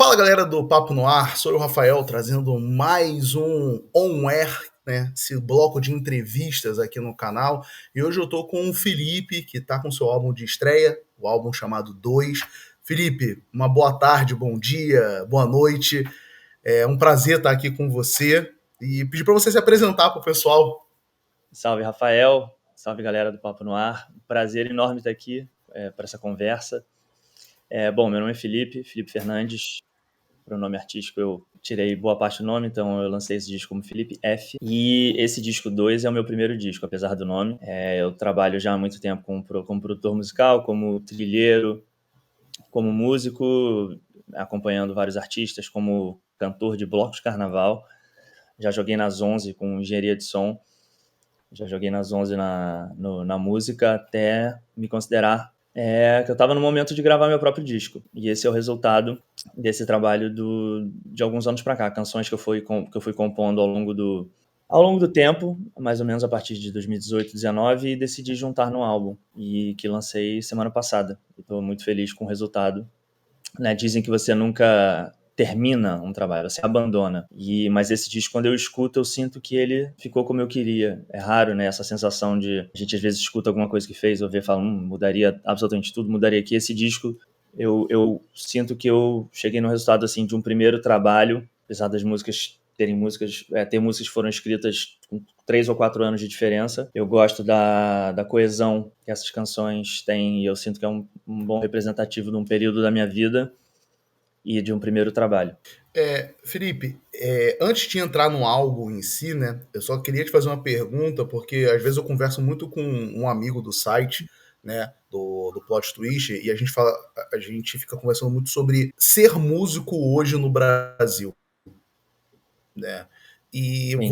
Fala galera do Papo no Ar, sou o Rafael trazendo mais um On Air, né? Esse bloco de entrevistas aqui no canal. E hoje eu tô com o Felipe, que tá com seu álbum de estreia, o álbum chamado 2. Felipe, uma boa tarde, bom dia, boa noite. É um prazer estar aqui com você e pedir para você se apresentar para o pessoal. Salve, Rafael. Salve, galera do Papo no Ar. Prazer enorme estar aqui para essa conversa. Bom, meu nome é Felipe Fernandes. Para o nome artístico eu tirei boa parte do nome, então eu lancei esse disco como Felipe F. E esse disco 2 é o meu primeiro disco, apesar do nome. Eu trabalho já há muito tempo como produtor musical, como trilheiro, como músico, acompanhando vários artistas, como cantor de blocos de carnaval. Já joguei nas 11 com engenharia de som. Já joguei nas 11 na música até me considerar que eu estava no momento de gravar meu próprio disco. E esse é o resultado desse trabalho de alguns anos para cá. Canções que eu fui compondo ao longo do tempo, mais ou menos a partir de 2018, 2019, e decidi juntar no álbum, e que lancei semana passada. Estou muito feliz com o resultado. Né? Dizem que você nunca termina um trabalho, você abandona. Mas esse disco, quando eu escuto, eu sinto que ele ficou como eu queria. É raro, né? Essa sensação de... A gente às vezes escuta alguma coisa que fez, ou vê e fala, mudaria absolutamente tudo, mudaria aqui. Esse disco, eu sinto que eu cheguei no resultado, assim, de um primeiro trabalho, apesar das músicas ter músicas que foram escritas com 3 ou 4 anos de diferença. Eu gosto da coesão que essas canções têm, e eu sinto que é um bom representativo de um período da minha vida e de um primeiro trabalho. Felipe, antes de entrar no álbum em si, né, eu só queria te fazer uma pergunta, porque às vezes eu converso muito com um amigo do site, né, do Plot Twist, e a gente fica conversando muito sobre ser músico hoje no Brasil, né? E Sim.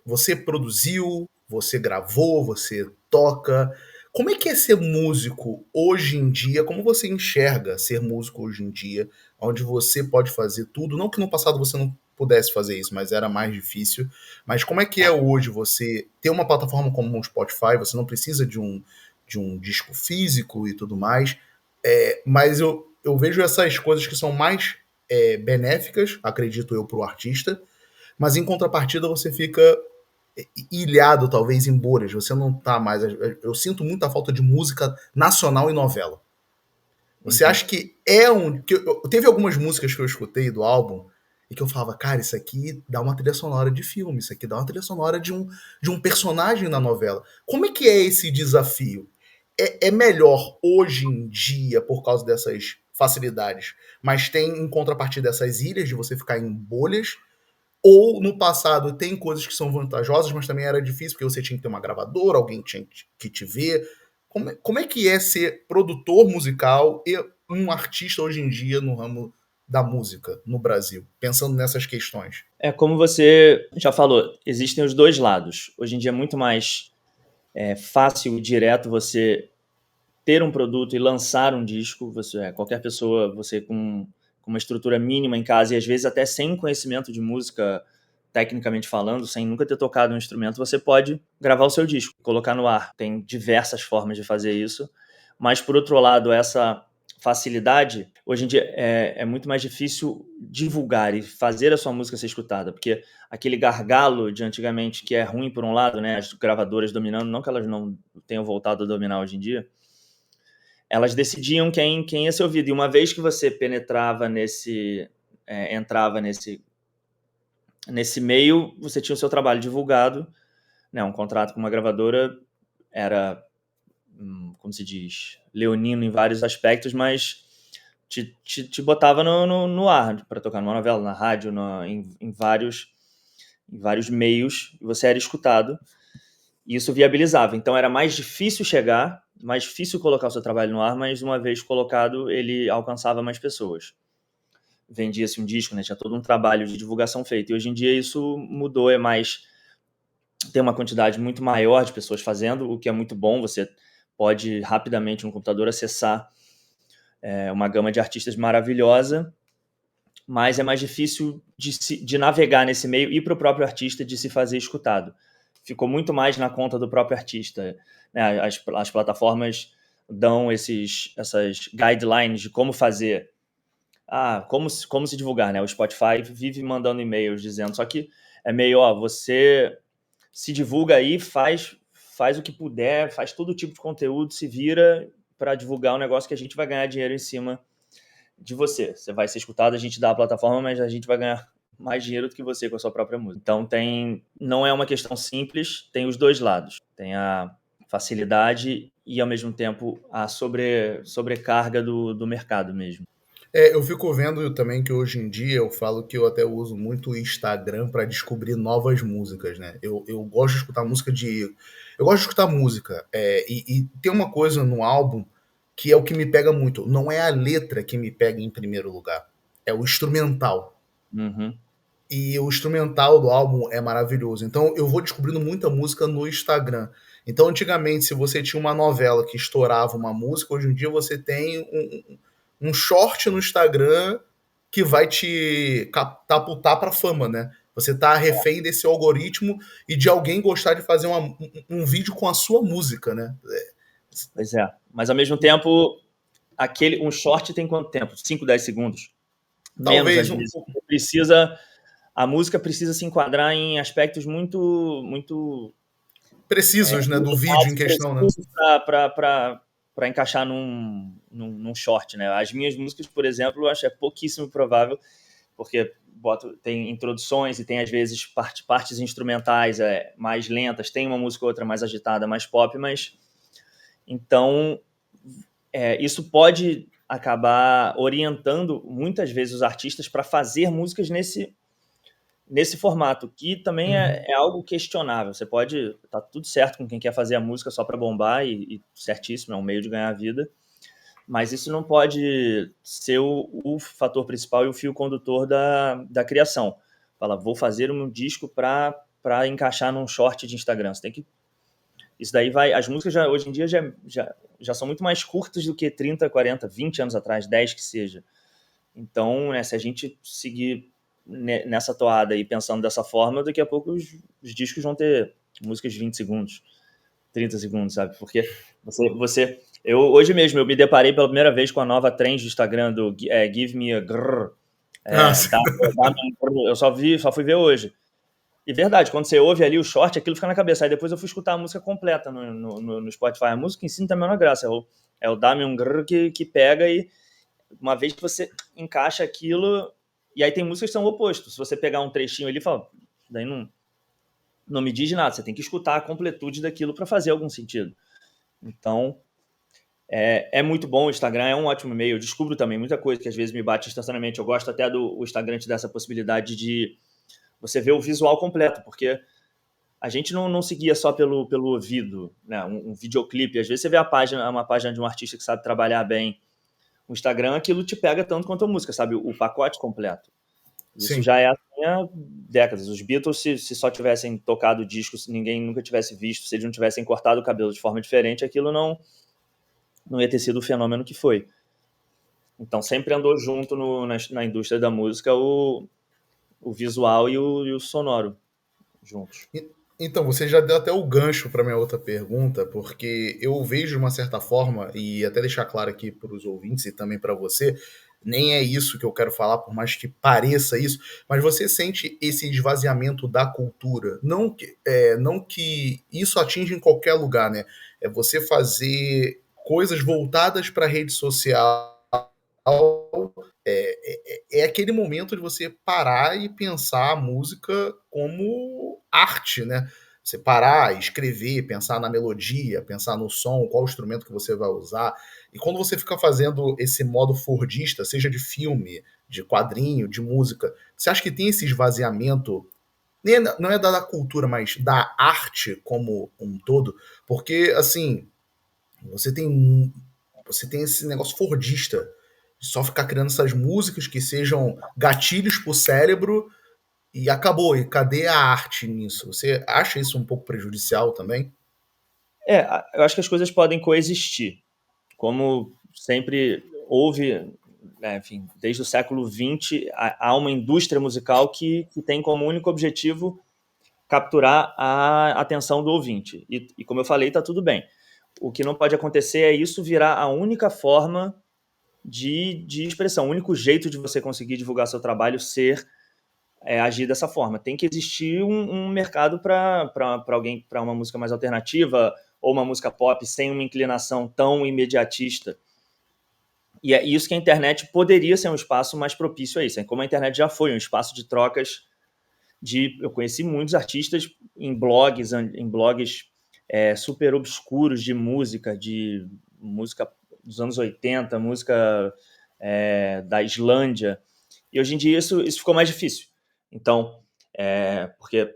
você produziu, você gravou, você toca. Como é que é ser músico hoje em dia? Como você enxerga ser músico hoje em dia, onde você pode fazer tudo? Não que no passado você não pudesse fazer isso, mas era mais difícil. Mas como é que é hoje você ter uma plataforma como o Spotify? Você não precisa de um disco físico e tudo mais. Mas eu vejo essas coisas que são mais benéficas, acredito eu, para o artista, mas em contrapartida você fica ilhado talvez em bolhas, você não tá mais. Eu sinto muita falta de música nacional e novela. Você Uhum. acha que é um. Teve algumas músicas que eu escutei do álbum e que eu falava, cara, isso aqui dá uma trilha sonora de filme, isso aqui dá uma trilha sonora de um personagem na novela. Como é que é esse desafio? É melhor hoje em dia por causa dessas facilidades, mas tem em contrapartida essas ilhas de você ficar em bolhas, ou no passado tem coisas que são vantajosas, mas também era difícil porque você tinha que ter uma gravadora, alguém tinha que te ver. Como é que é ser produtor musical e um artista hoje em dia no ramo da música no Brasil, pensando nessas questões? Como você já falou, existem os dois lados. Hoje em dia é muito mais fácil e direto você ter um produto e lançar um disco. Qualquer pessoa, você com uma estrutura mínima em casa, e às vezes até sem conhecimento de música, tecnicamente falando, sem nunca ter tocado um instrumento, você pode gravar o seu disco, colocar no ar. Tem diversas formas de fazer isso, mas por outro lado, essa facilidade, hoje em dia é muito mais difícil divulgar e fazer a sua música ser escutada, porque aquele gargalo de antigamente, que é ruim por um lado, né, as gravadoras dominando, não que elas não tenham voltado a dominar hoje em dia, elas decidiam quem ia ser ouvido. E uma vez que você penetrava entrava nesse meio, você tinha o seu trabalho divulgado, né? Um contrato com uma gravadora era, como se diz, leonino em vários aspectos, mas te botava no ar para tocar numa novela, na rádio, em vários meios, e você era escutado. E isso viabilizava. Então era mais difícil chegar, mais difícil colocar o seu trabalho no ar, mas uma vez colocado, ele alcançava mais pessoas. Vendia-se um disco, né? Tinha todo um trabalho de divulgação feito. E hoje em dia isso mudou, tem uma quantidade muito maior de pessoas fazendo, o que é muito bom. Você pode rapidamente no computador acessar uma gama de artistas maravilhosa, mas é mais difícil de navegar nesse meio e para o próprio artista de se fazer escutado. Ficou muito mais na conta do próprio artista, né? As plataformas dão essas guidelines de como fazer como se divulgar, né? O Spotify vive mandando e-mails dizendo, só que é meio, ó, você se divulga aí, faz o que puder, faz todo tipo de conteúdo, se vira para divulgar um negócio que a gente vai ganhar dinheiro em cima de você. Você vai ser escutado, a gente dá a plataforma, mas a gente vai ganhar mais dinheiro do que você com a sua própria música. Então não é uma questão simples, tem os dois lados. Tem a facilidade e, ao mesmo tempo, a sobrecarga do mercado mesmo. Eu fico vendo também que hoje em dia eu falo que eu até uso muito o Instagram para descobrir novas músicas, né? Eu gosto de escutar música de. Eu gosto de escutar música. E tem uma coisa no álbum que é o que me pega muito. Não é a letra que me pega em primeiro lugar, é o instrumental. Uhum. E o instrumental do álbum é maravilhoso. Então eu vou descobrindo muita música no Instagram. Então, antigamente, se você tinha uma novela que estourava uma música, hoje em dia você tem um short no Instagram que vai te catapultar para fama, né? Você tá refém desse algoritmo e de alguém gostar de fazer um vídeo com a sua música, né? Pois é. Mas, ao mesmo tempo, um short tem quanto tempo? 5, 10 segundos? Menos, às Talvez vezes. A música precisa se enquadrar em aspectos muito, muito precisos, né, do vídeo em limitados, questão, né? precisos para encaixar num short, né? As minhas músicas, por exemplo, eu acho pouquíssimo provável, porque tem introduções e tem, às vezes, partes instrumentais mais lentas, tem uma música ou outra mais agitada, mais pop, mas então isso pode acabar orientando muitas vezes os artistas para fazer músicas nesse formato, que também é algo questionável. Você pode... Tá tudo certo com quem quer fazer a música só para bombar, e certíssimo, é um meio de ganhar vida, mas isso não pode ser o fator principal e o fio condutor da criação. Fala, vou fazer um disco para encaixar num short de Instagram. Você tem que... Isso daí vai... As músicas hoje em dia já são muito mais curtas do que 30, 40, 20 anos atrás, 10 que seja. Então, né, se a gente seguir nessa toada e pensando dessa forma, daqui a pouco os discos vão ter músicas de 20 segundos, 30 segundos, sabe? Porque hoje mesmo eu me deparei pela primeira vez com a nova trend do Instagram do Give Me a Grrr. Eu só fui ver hoje. E verdade, quando você ouve ali o short, aquilo fica na cabeça. Aí depois eu fui escutar a música completa no Spotify. A música em si não tem a menor graça. É o Dá-me um Grrr que pega, e uma vez que você encaixa aquilo... E aí tem músicas que são opostos. Se você pegar um trechinho ali e falar, daí não me diz nada. Você tem que escutar a completude daquilo para fazer algum sentido. Então, é muito bom. O Instagram é um ótimo meio. Eu descubro também muita coisa que às vezes me bate instantaneamente. Eu gosto até do Instagram te dar essa possibilidade de você ver o visual completo, porque a gente não seguia só pelo ouvido, né? Um videoclipe. Às vezes você vê uma página de um artista que sabe trabalhar bem. O Instagram, aquilo te pega tanto quanto a música, sabe? O pacote completo. Isso Sim. já é assim há décadas. Os Beatles, se só tivessem tocado o disco, se ninguém nunca tivesse visto, se eles não tivessem cortado o cabelo de forma diferente, aquilo não ia ter sido o fenômeno que foi. Então sempre andou junto na indústria da música o visual e o sonoro juntos. Então, você já deu até o gancho para minha outra pergunta, porque eu vejo de uma certa forma, e até deixar claro aqui para os ouvintes e também para você, nem é isso que eu quero falar, por mais que pareça isso, mas você sente esse esvaziamento da cultura. Não que isso atinja em qualquer lugar, né? É você fazer coisas voltadas para a rede social. É aquele momento de você parar e pensar a música como arte, né? Você parar, escrever, pensar na melodia, pensar no som, qual instrumento que você vai usar. E quando você fica fazendo esse modo fordista, seja de filme, de quadrinho, de música, você acha que tem esse esvaziamento, não é da cultura, mas da arte como um todo? Porque, assim, você tem esse negócio fordista, de só ficar criando essas músicas que sejam gatilhos pro cérebro e acabou. E cadê a arte nisso? Você acha isso um pouco prejudicial também? Eu acho que as coisas podem coexistir. Como sempre houve, né, enfim, desde o século XX, há uma indústria musical que tem como único objetivo capturar a atenção do ouvinte. Como eu falei, está tudo bem. O que não pode acontecer é isso virar a única forma de expressão. O único jeito de você conseguir divulgar seu trabalho agir dessa forma. Tem que existir um mercado para alguém, para uma música mais alternativa ou uma música pop sem uma inclinação tão imediatista. E é isso que a internet poderia ser um espaço mais propício a isso. É como a internet já foi um espaço de trocas eu conheci muitos artistas em blogs super obscuros de música dos anos 80, música da Islândia. E hoje em dia isso ficou mais difícil. Então, porque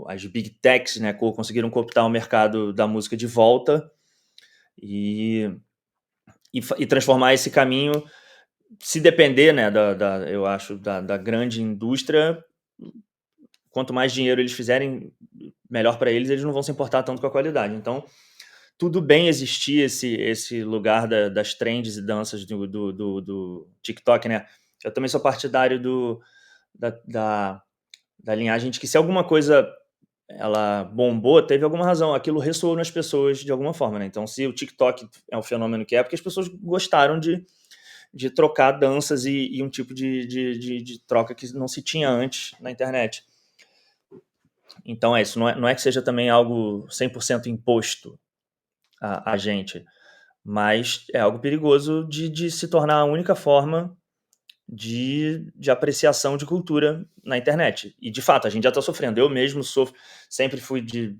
as big techs, né, conseguiram cooptar o mercado da música de volta e transformar esse caminho, se depender, né, eu acho, da grande indústria, quanto mais dinheiro eles fizerem, melhor para eles não vão se importar tanto com a qualidade. Então, tudo bem existir esse lugar das trends e danças do TikTok, né? Eu também sou partidário da linhagem de que se alguma coisa ela bombou, teve alguma razão, aquilo ressoou nas pessoas de alguma forma, né? Então, se o TikTok é um fenômeno que é, porque as pessoas gostaram de trocar danças e um tipo de troca que não se tinha antes na internet. Então é isso, não é que seja também algo 100% imposto a gente, mas é algo perigoso de se tornar a única forma de apreciação de cultura na internet. E, de fato, a gente já está sofrendo. Eu mesmo sempre fui de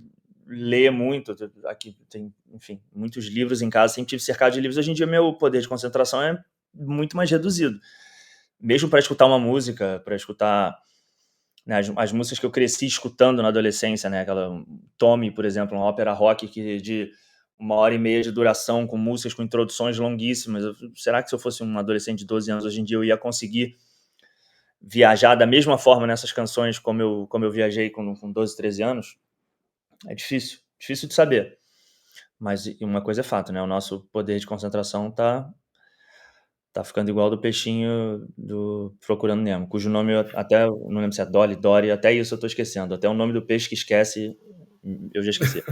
ler muito. Aqui tem, enfim, muitos livros em casa, sempre tive cercado de livros. Hoje em dia, meu poder de concentração é muito mais reduzido. Mesmo para escutar uma música, para escutar, né, as músicas que eu cresci escutando na adolescência, né, aquela Tommy, por exemplo, uma ópera rock de 1h30 de duração, com músicas com introduções longuíssimas. Será que se eu fosse um adolescente de 12 anos hoje em dia eu ia conseguir viajar da mesma forma nessas canções como eu viajei com 12, 13 anos? É difícil de saber. Mas uma coisa é fato, né? O nosso poder de concentração tá ficando igual do peixinho do Procurando Nemo, cujo nome eu até não lembro se é Dolly, Dory, até isso eu tô esquecendo. Até o nome do peixe que esquece, eu já esqueci.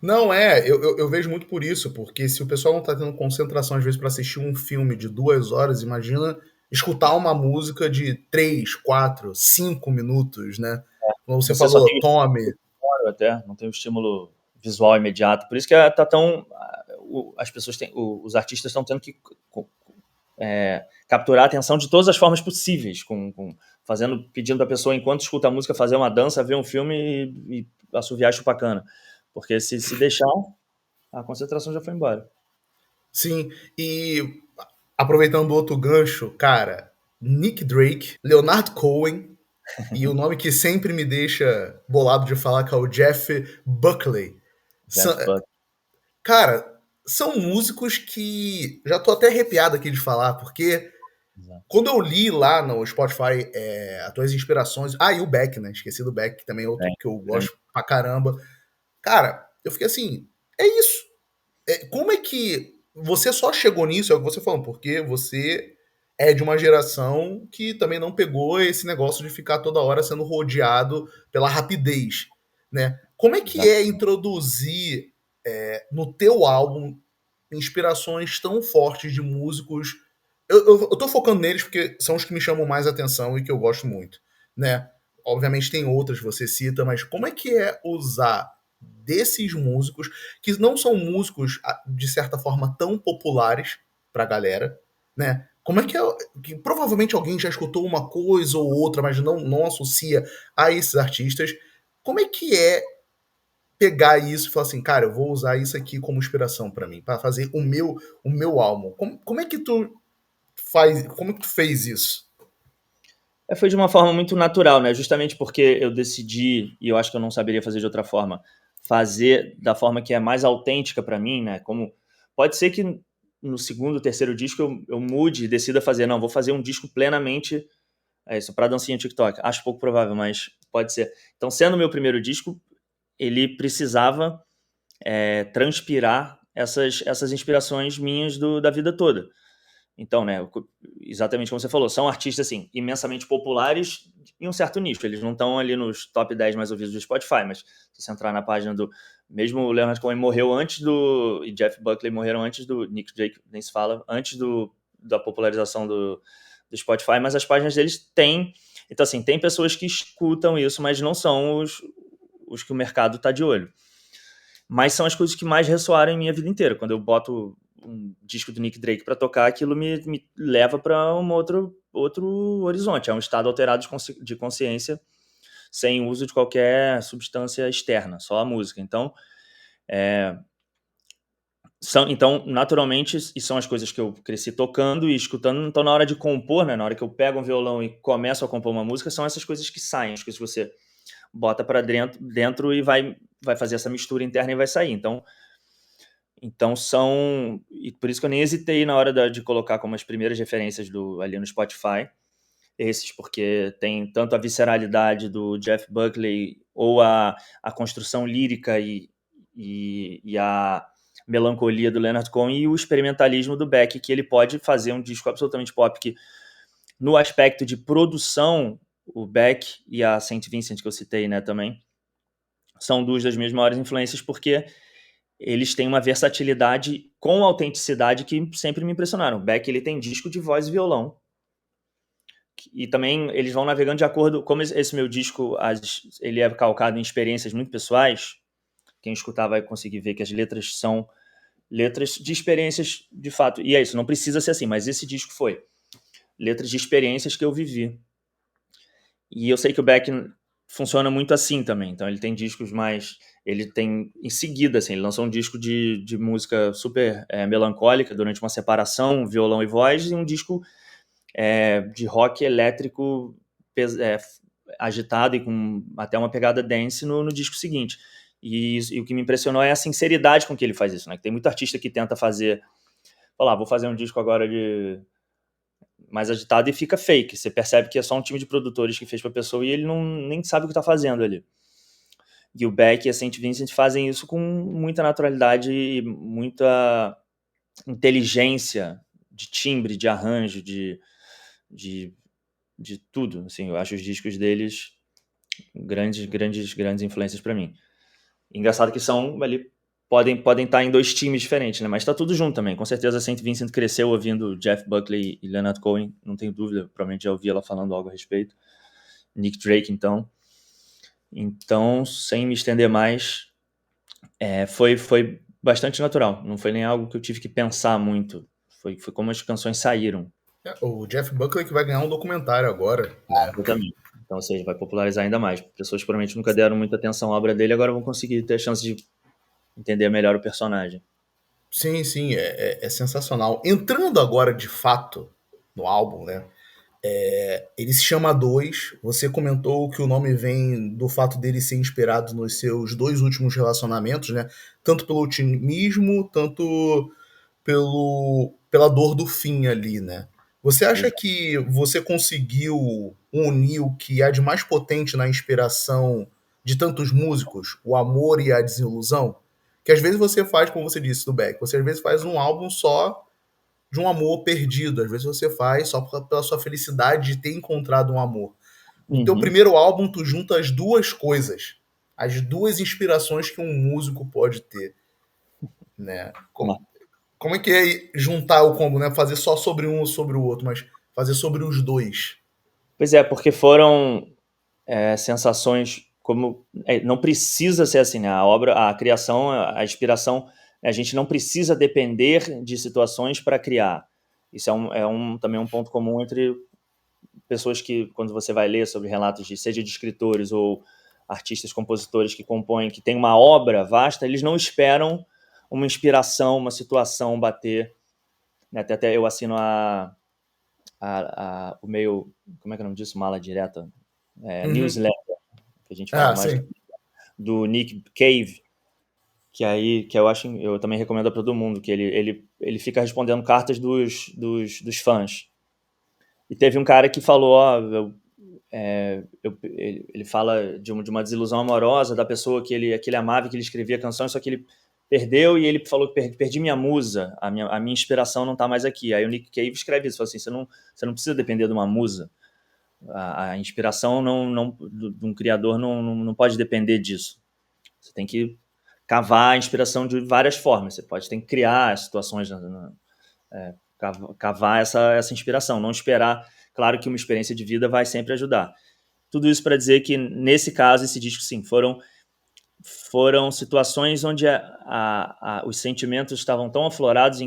Não, eu vejo muito por isso, porque se o pessoal não tá tendo concentração, às vezes, para assistir um filme de 2 horas, imagina escutar uma música de 3, 4, 5 minutos, né? Como você Você só falou, tem o Tommy. estímulo até, não tem o estímulo visual imediato. Por isso que tá tão. As pessoas os artistas estão tendo que capturar a atenção de todas as formas possíveis, pedindo a pessoa, enquanto escuta a música, fazer uma dança, ver um filme e assoviar chupacana. Porque se deixar, a concentração já foi embora. Sim, e aproveitando outro gancho, cara, Nick Drake, Leonard Cohen e o nome que sempre me deixa bolado de falar, que é o Jeff Buckley. Jeff Buck. Cara, são músicos que já tô até arrepiado aqui de falar, porque quando eu li lá no Spotify as tuas inspirações. Ah, e o Beck, né? Esqueci do Beck, que também é outro que eu gosto pra caramba. Cara, eu fiquei assim, é isso. Como é que você só chegou nisso? É o que você falou, porque você é de uma geração que também não pegou esse negócio de ficar toda hora sendo rodeado pela rapidez, né? Como é que é introduzir no teu álbum inspirações tão fortes de músicos? Eu tô focando neles porque são os que me chamam mais atenção e que eu gosto muito, né? Obviamente tem outras, você cita, mas como é que é usar desses músicos, que não são músicos, de certa forma, tão populares pra galera, né? Como é que provavelmente alguém já escutou uma coisa ou outra, mas não associa a esses artistas. Como é que é pegar isso e falar assim, cara, eu vou usar isso aqui como inspiração pra mim, pra fazer o meu álbum? Como é que tu como é que tu fez isso? Foi de uma forma muito natural, né? Justamente porque eu decidi, e eu acho que eu não saberia fazer de outra forma, fazer da forma que é mais autêntica para mim, né? Como pode ser que no segundo, terceiro disco eu mude e decida fazer, não, vou fazer um disco plenamente isso, para dancinha TikTok. Acho pouco provável, mas pode ser. Então, sendo o meu primeiro disco, ele precisava transpirar essas inspirações minhas da vida toda. Então, né, exatamente como você falou, são artistas, assim, imensamente populares em um certo nicho. Eles não estão ali nos top 10 mais ouvidos do Spotify, mas se você entrar na página do... Mesmo o Leonard Cohen morreu antes do... E Jeff Buckley morreram antes do... Nick Drake, nem se fala, antes da popularização do Spotify, mas as páginas deles têm... Então, assim, tem pessoas que escutam isso, mas não são os que o mercado está de olho. Mas são as coisas que mais ressoaram em minha vida inteira. Quando eu boto um disco do Nick Drake para tocar, aquilo me leva para um outro horizonte. É um estado alterado de consciência sem uso de qualquer substância externa, só a música. Então, naturalmente, e são as coisas que eu cresci tocando e escutando. Então, na hora de compor, né, na hora que eu pego um violão e começo a compor uma música, são essas coisas que saem, as coisas que você bota para dentro e vai fazer essa mistura interna e vai sair. Então são... E por isso que eu nem hesitei na hora de colocar como as primeiras referências ali no Spotify, esses, porque tem tanto a visceralidade do Jeff Buckley ou a construção lírica e a melancolia do Leonard Cohen e o experimentalismo do Beck, que ele pode fazer um disco absolutamente pop, que no aspecto de produção, o Beck e a Saint Vincent, que eu citei, né, também, são duas das minhas maiores influências, porque eles têm uma versatilidade com autenticidade que sempre me impressionaram. O Beck, ele tem disco de voz e violão, e também eles vão navegando de acordo... Como esse meu disco, ele é calcado em experiências muito pessoais, quem escutar vai conseguir ver que as letras são letras de experiências de fato. E é isso, não precisa ser assim, mas esse disco foi letras de experiências que eu vivi. E eu sei que o Beck funciona muito assim também. Então ele tem discos mais... Ele tem, em seguida, assim, ele lançou um disco de música super melancólica durante uma separação, violão e voz, e um disco de rock elétrico agitado e com até uma pegada dance no disco seguinte. E o que me impressionou é a sinceridade com que ele faz isso, né? Que tem muito artista que tenta fazer... Falar, vou fazer um disco agora mais agitado e fica fake. Você percebe que é só um time de produtores que fez pra pessoa e ele nem sabe o que tá fazendo ali. E o Beck e a Saint Vincent fazem isso com muita naturalidade e muita inteligência de timbre, de arranjo, de tudo. Assim, eu acho os discos deles grandes influências para mim. Engraçado que são ali... Podem estar em dois times diferentes, né? Mas tá tudo junto também. Com certeza a Saint Vincent cresceu ouvindo Jeff Buckley e Leonard Cohen, não tenho dúvida. Provavelmente já ouvi ela falando algo a respeito. Nick Drake, então. Então, sem me estender mais, foi bastante natural. Não foi nem algo que eu tive que pensar muito. Foi como as canções saíram. O Jeff Buckley que vai ganhar um documentário agora, né? Exatamente. Então, ou seja, vai popularizar ainda mais. Pessoas que provavelmente nunca deram muita atenção à obra dele, agora vão conseguir ter a chance de entender melhor o personagem. Sim, sim, é sensacional. Entrando agora de fato no álbum, né? Ele se chama Dois. Você comentou que o nome vem do fato dele ser inspirado nos seus dois últimos relacionamentos, né? Tanto pelo otimismo, tanto pela dor do fim ali, né? Você acha que você conseguiu unir o que há de mais potente na inspiração de tantos músicos, o amor e a desilusão? Que às vezes você faz, como você disse do Beck, você às vezes faz um álbum só de um amor perdido, às vezes você faz só pela sua felicidade de ter encontrado um amor. No teu Uhum. primeiro álbum, tu junta as duas coisas, as duas inspirações que um músico pode ter, né? Como é que é juntar o combo, né? Fazer só sobre um ou sobre o outro, mas fazer sobre os dois. Pois é, porque foram sensações como... não precisa ser assim, né? A obra, a criação, a inspiração, a gente não precisa depender de situações para criar. Isso também um ponto comum entre pessoas que, quando você vai ler sobre relatos seja de escritores ou artistas, compositores que compõem, que tem uma obra vasta, eles não esperam uma inspiração, uma situação bater, né? Até eu assino o meio... Como é que é o nome disso? Mala direta? Uhum. Newsletter, que a gente fala Ah, mais sim. do Nick Cave, que eu também recomendo para todo mundo, que ele fica respondendo cartas dos fãs. E teve um cara que falou, ele fala de uma desilusão amorosa da pessoa que ele amava, que ele escrevia canções, só que ele perdeu e ele falou que perdi minha musa, a minha inspiração não está mais aqui. Aí o Nick Cave escreve isso, fala assim, você não precisa depender de uma musa. A inspiração de um criador não pode depender disso. Você tem que cavar a inspiração de várias formas. Você tem que criar situações, cavar essa inspiração, não esperar. Claro que uma experiência de vida vai sempre ajudar. Tudo isso para dizer que, nesse caso, esse disco, sim, foram situações onde os sentimentos estavam tão aflorados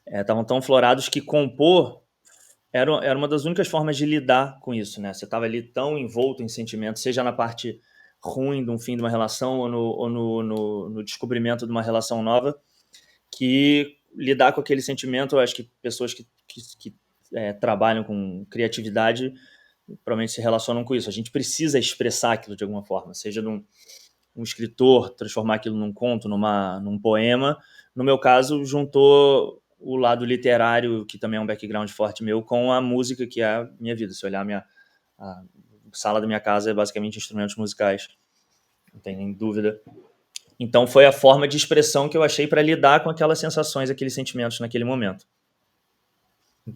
estavam tão aflorados que compor era uma das únicas formas de lidar com isso, né? Você estava ali tão envolto em sentimentos, seja na parte ruim de um fim de uma relação ou no descobrimento de uma relação nova, que lidar com aquele sentimento, eu acho que pessoas que trabalham com criatividade provavelmente se relacionam com isso. A gente precisa expressar aquilo de alguma forma, seja um escritor transformar aquilo num conto, num poema. No meu caso, juntou o lado literário, que também é um background forte meu, com a música, que é a minha vida. Se olhar a sala da minha casa é basicamente instrumentos musicais, não tem nem dúvida. Então foi a forma de expressão que eu achei para lidar com aquelas sensações, aqueles sentimentos naquele momento.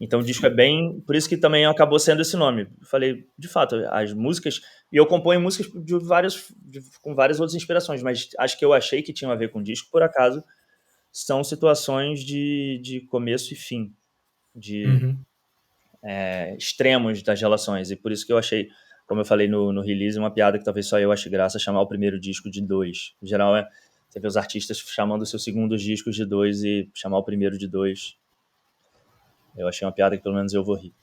Então o disco é bem... Por isso que também acabou sendo esse nome. Eu falei, de fato, as músicas... E eu componho músicas com várias outras inspirações, mas acho que eu achei que tinham a ver com o disco, por acaso, são situações de começo e fim, de extremos das relações. E por isso que eu achei, como eu falei no release, uma piada que talvez só eu ache graça, chamar o primeiro disco de 2. Em geral, você vê os artistas chamando os seus segundos discos de 2 e chamar o primeiro de 2. Eu achei uma piada que pelo menos eu vou rir.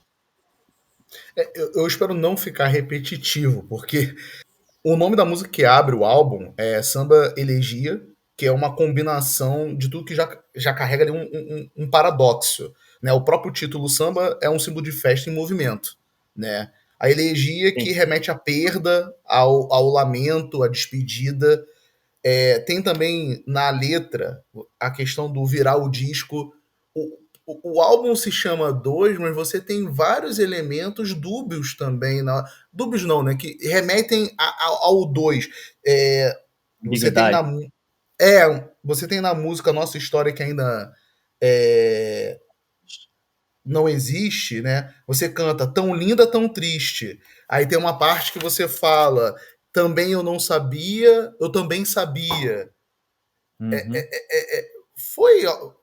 Eu espero não ficar repetitivo, porque o nome da música que abre o álbum é Samba Elegia, que é uma combinação de tudo que já carrega ali um paradoxo. Né? O próprio título samba é um símbolo de festa em movimento. Né? A elegia que remete à perda, ao lamento, à despedida. Tem também na letra a questão do virar o disco. O álbum se chama 2, mas você tem vários elementos dúbios também. Dúbios não, né? Que remetem ao 2. Você tem Ambiguidade. você tem na música Nossa História, que ainda não existe, né? Você canta tão linda, tão triste. Aí tem uma parte que você fala também eu não sabia, eu também sabia. Uhum.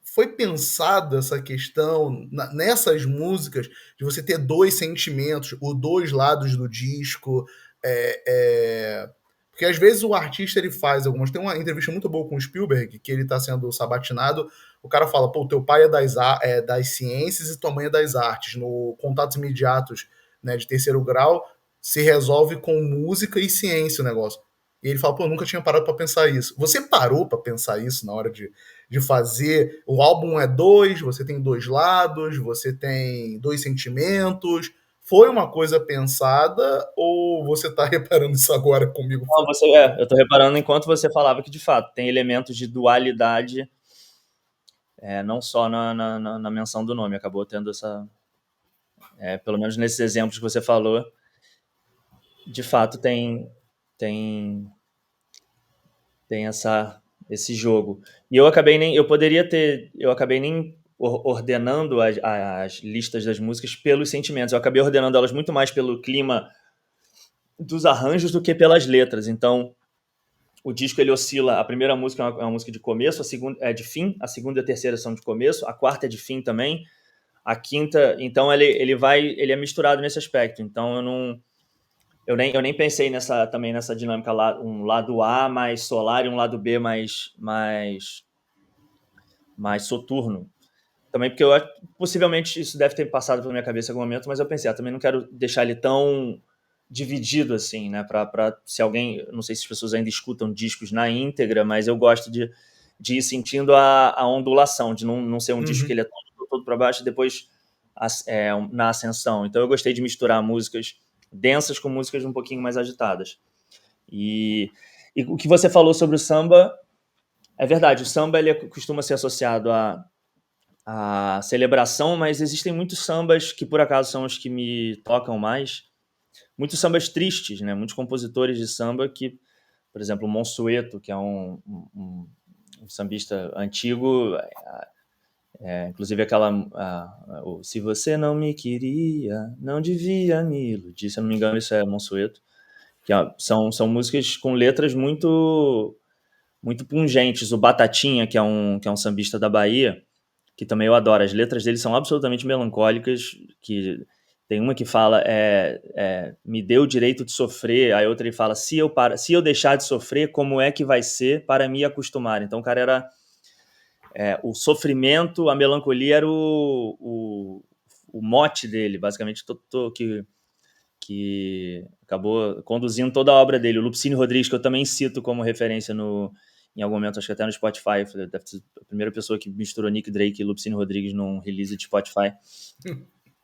Foi pensada essa questão nessas músicas de você ter dois sentimentos, os dois lados do disco. Porque às vezes o artista ele faz algumas. Tem uma entrevista muito boa com o Spielberg, que ele está sendo sabatinado. O cara fala: pô, teu pai é das ciências e tua mãe é das artes. No Contatos Imediatos, né, de terceiro grau, se resolve com música e ciência o negócio. E ele fala: pô, eu nunca tinha parado para pensar isso. Você parou para pensar isso na hora de fazer? O álbum é 2, você tem dois lados, você tem dois sentimentos. Foi uma coisa pensada ou você está reparando isso agora comigo? Não, eu estou reparando enquanto você falava que, de fato, tem elementos de dualidade, não só na menção do nome, acabou tendo essa... pelo menos nesses exemplos que você falou, de fato tem esse jogo. E eu acabei nem ordenando as listas das músicas pelos sentimentos, eu acabei ordenando elas muito mais pelo clima dos arranjos do que pelas letras. Então, o disco ele oscila, a primeira música é uma música de começo, a segunda é de fim, a segunda e a terceira são de começo, a quarta é de fim também, a quinta, então ele é misturado nesse aspecto. Então eu nem pensei nessa dinâmica lá, um lado A mais solar e um lado B mais soturno. Também porque possivelmente isso deve ter passado pela minha cabeça em algum momento, mas eu pensei, também não quero deixar ele tão dividido assim, né? Se alguém, não sei se as pessoas ainda escutam discos na íntegra, mas eu gosto de ir sentindo a ondulação, de não ser um disco que ele é todo para baixo e depois na ascensão. Então eu gostei de misturar músicas densas com músicas um pouquinho mais agitadas. E o que você falou sobre o samba é verdade. O samba ele costuma ser associado a celebração, mas existem muitos sambas que por acaso são os que me tocam mais, muitos sambas tristes, né? Muitos compositores de samba que por exemplo, o Monsueto, que é um sambista antigo, inclusive o Se Você Não Me Queria, Não Devia Me Iludir, se eu não me engano, isso é Monsueto, que são músicas com letras muito, muito pungentes. O Batatinha, que é um sambista da Bahia, que também eu adoro, as letras dele são absolutamente melancólicas, que tem uma que fala, me dê o direito de sofrer, aí outra ele fala, se eu deixar de sofrer, como é que vai ser para me acostumar? Então o cara era, o sofrimento, a melancolia era o mote dele, basicamente, que acabou conduzindo toda a obra dele. O Lupicínio Rodrigues, que eu também cito como referência em algum momento, acho que até no Spotify, deve ser a primeira pessoa que misturou Nick Drake e Lupicínio Rodrigues num release de Spotify.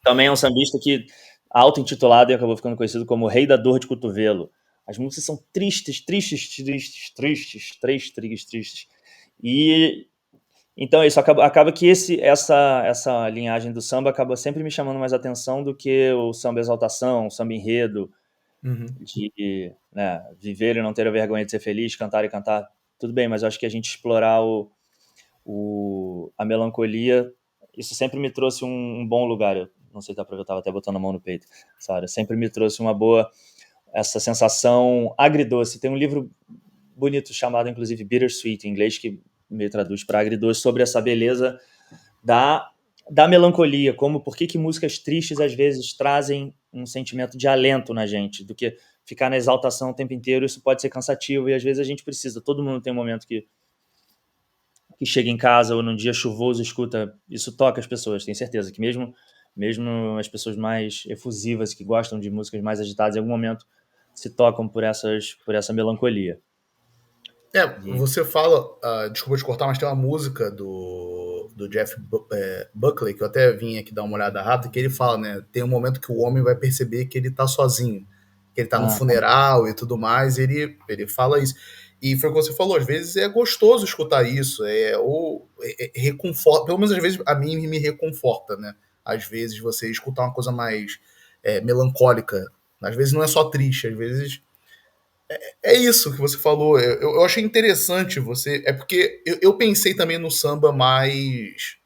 Também é um sambista que, auto-intitulado, e acabou ficando conhecido como o Rei da Dor de Cotovelo. As músicas são tristes, tristes, tristes, tristes, tristes. E então é isso, acaba que essa linhagem do samba acaba sempre me chamando mais atenção do que o samba exaltação, o samba enredo, Uhum. de, né, viver e não ter a vergonha de ser feliz, cantar e cantar, tudo bem, mas eu acho que a gente explorar a melancolia, isso sempre me trouxe um bom lugar. Eu não sei se dá pra ver, eu estava até botando a mão no peito, sabe? Sempre me trouxe essa sensação agridoce. Tem um livro bonito chamado, inclusive, Bittersweet, em inglês, que me traduz para agridoce, sobre essa beleza da melancolia, por que músicas tristes às vezes trazem um sentimento de alento na gente, do que ficar na exaltação o tempo inteiro. Isso pode ser cansativo e às vezes a gente precisa. Todo mundo tem um momento que chega em casa ou num dia chuvoso, escuta, isso toca as pessoas. Tenho certeza que mesmo as pessoas mais efusivas, que gostam de músicas mais agitadas, em algum momento se tocam por essa melancolia. Você fala, desculpa te cortar, mas tem uma música do Jeff Buckley, que eu até vim aqui dar uma olhada rápida, que ele fala, né, tem um momento que o homem vai perceber que ele tá sozinho, que ele tá no funeral e tudo mais, e ele fala isso. E foi o que você falou, às vezes é gostoso escutar isso, reconforta, pelo menos às vezes a mim me reconforta, né? Às vezes você escutar uma coisa mais melancólica, às vezes não é só triste, às vezes é isso que você falou. Eu achei interessante você. É porque eu pensei também no samba mais.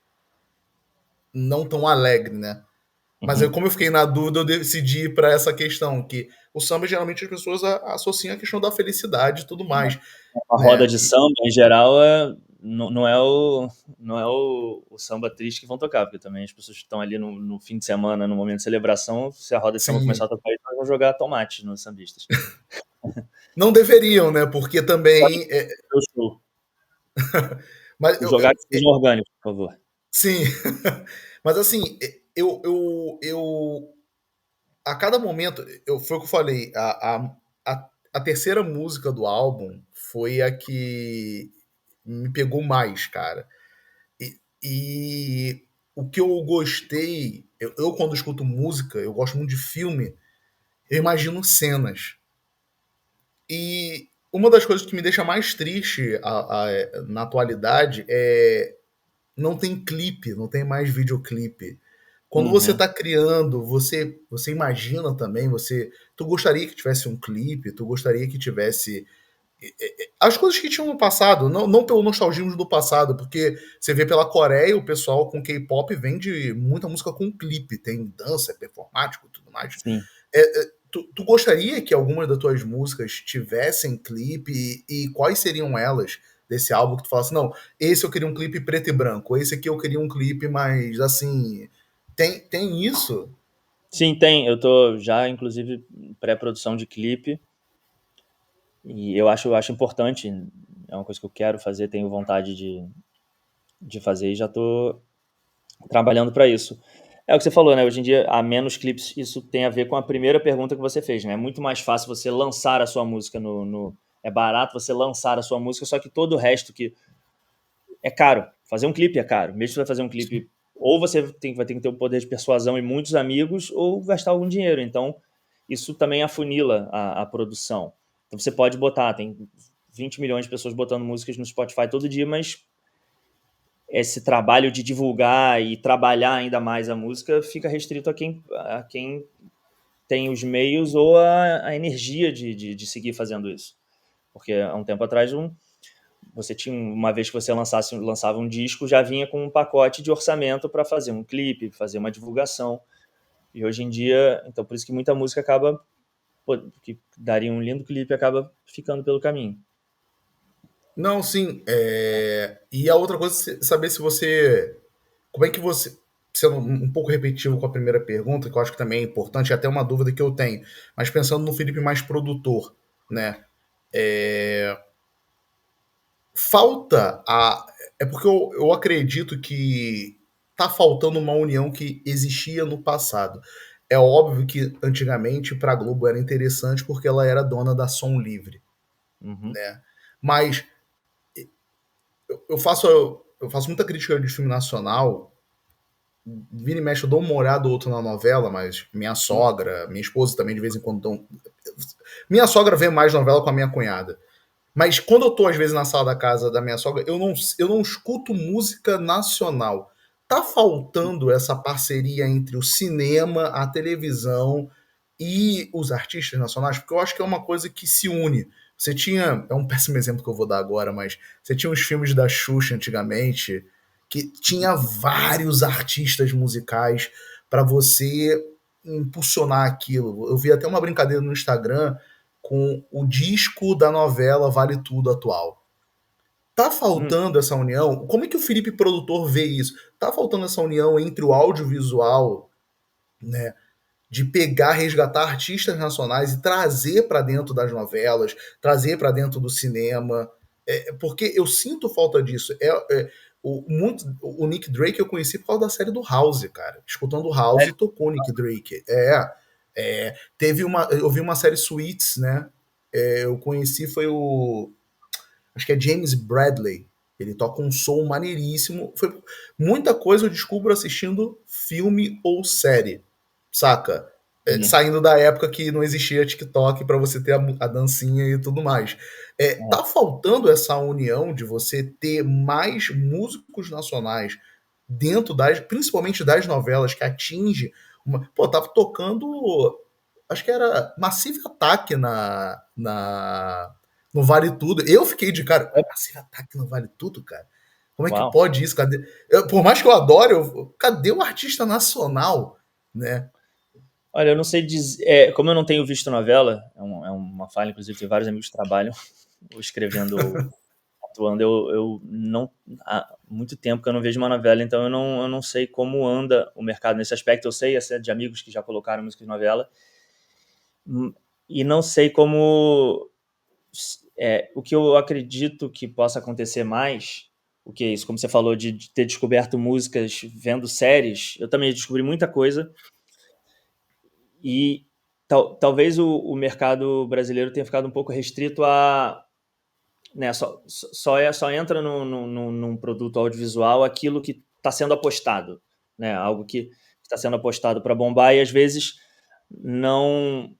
Não tão alegre, né? Mas Uhum. como eu fiquei na dúvida, eu decidi ir para essa questão. Que o samba, geralmente, as pessoas associam a questão da felicidade e tudo mais. A roda Né? de samba, em geral, não é o samba triste que vão tocar, porque também as pessoas que estão ali no fim de semana, no momento de celebração, se a roda de samba começar Sim. a tocar, eles vão jogar tomate nos sambistas. Não deveriam, né? Porque Pode também. ser o show. Mas O jogar que seja orgânico, por favor. sim. Mas assim, eu a cada momento, foi o que eu falei, a terceira música do álbum foi a que me pegou mais, cara. E o que eu gostei, quando escuto música, eu gosto muito de filme, eu imagino cenas. E uma das coisas que me deixa mais triste na atualidade é não tem clipe, não tem mais videoclipe. Quando você Uhum. está criando, você imagina também, tu gostaria que tivesse um clipe, tu gostaria que tivesse as coisas que tinham no passado, não pelo nostalgismo do passado, porque você vê pela Coreia, o pessoal com K-pop vende muita música com clipe, tem dança, é performático e tudo mais. Sim. Tu gostaria que algumas das tuas músicas tivessem clipe e quais seriam elas desse álbum que tu falasse, não, esse eu queria um clipe preto e branco, esse aqui eu queria um clipe mais assim. Tem isso? Sim, tem. Eu tô já, inclusive, em pré-produção de clipe. E eu acho importante. É uma coisa que eu quero fazer, tenho vontade de fazer e já tô trabalhando para isso. É o que você falou, né? Hoje em dia há menos clipes. Isso tem a ver com a primeira pergunta que você fez, né? É muito mais fácil você lançar a sua música é barato você lançar a sua música, só que todo o resto que é caro. Fazer um clipe é caro. Mesmo que você vai fazer um clipe, ou você vai ter que ter o poder de persuasão e muitos amigos, ou gastar algum dinheiro. Então, isso também afunila a produção. Então, você pode botar, tem 20 milhões de pessoas botando músicas no Spotify todo dia, mas esse trabalho de divulgar e trabalhar ainda mais a música fica restrito a quem tem os meios ou a energia de seguir fazendo isso. Porque há um tempo atrás, você tinha, uma vez que você lançava um disco, já vinha com um pacote de orçamento para fazer um clipe, fazer uma divulgação. E hoje em dia, então por isso que muita música acaba, que daria um lindo clipe, acaba ficando pelo caminho. Não, sim. E a outra coisa é saber se você. Como é que você. Sendo um pouco repetitivo com a primeira pergunta, que eu acho que também é importante, é até uma dúvida que eu tenho, mas pensando no Felipe mais produtor, né? É, falta a. É porque eu acredito que tá faltando uma união que existia no passado. É óbvio que antigamente para a Globo era interessante porque ela era dona da Som Livre, Uhum. né? Mas eu faço muita crítica de filme nacional. Vira e mexe, eu dou uma olhada ou outra na novela, mas minha Hum. sogra, minha esposa também de vez em quando dão. Minha sogra vê mais novela com a minha cunhada. Mas quando eu tô, às vezes, na sala da casa da minha sogra, eu não escuto música nacional. Tá faltando essa parceria entre o cinema, a televisão e os artistas nacionais, porque eu acho que é uma coisa que se une. Você tinha, é um péssimo exemplo que eu vou dar agora, mas você tinha os filmes da Xuxa antigamente, que tinha vários artistas musicais para você impulsionar aquilo. Eu vi até uma brincadeira no Instagram com o disco da novela Vale Tudo atual. Tá Hum. faltando essa união? Como é que o Felipe produtor vê isso? Tá faltando essa união entre o audiovisual, né, de pegar, resgatar artistas nacionais e trazer para dentro das novelas, trazer para dentro do cinema, porque eu sinto falta disso. O Nick Drake eu conheci por causa da série do House, cara. Escutando o House, Sério? tocou o Nick Drake. Eu vi uma série Suits, né? Eu conheci foi acho que é James Bradley. Ele toca um som maneiríssimo. Muita coisa eu descubro assistindo filme ou série, saca? Sim. Saindo da época que não existia TikTok para você ter a dancinha e tudo mais. Tá faltando essa união de você ter mais músicos nacionais dentro principalmente das novelas que atinge pô, tava tocando, acho que era Massive Attack no Vale Tudo. Eu fiquei de cara, Massive Attack no Vale Tudo, cara? Como é que Uau. pode isso? Por mais que eu adore, cadê o artista nacional, né? Olha, eu não sei dizer. Como eu não tenho visto novela, é uma falha, inclusive, tem vários amigos que trabalham ou escrevendo, atuando. Eu não. Há muito tempo que eu não vejo uma novela, então eu não sei como anda o mercado nesse aspecto. Eu sei de amigos que já colocaram música de novela, e não sei como. O que eu acredito que possa acontecer mais, o que é isso, como você falou, de ter descoberto músicas vendo séries, eu também descobri muita coisa. E talvez o mercado brasileiro tenha ficado um pouco restrito a, né, só entra num produto audiovisual aquilo que está sendo apostado, né, algo que está sendo apostado para bombar, e às vezes não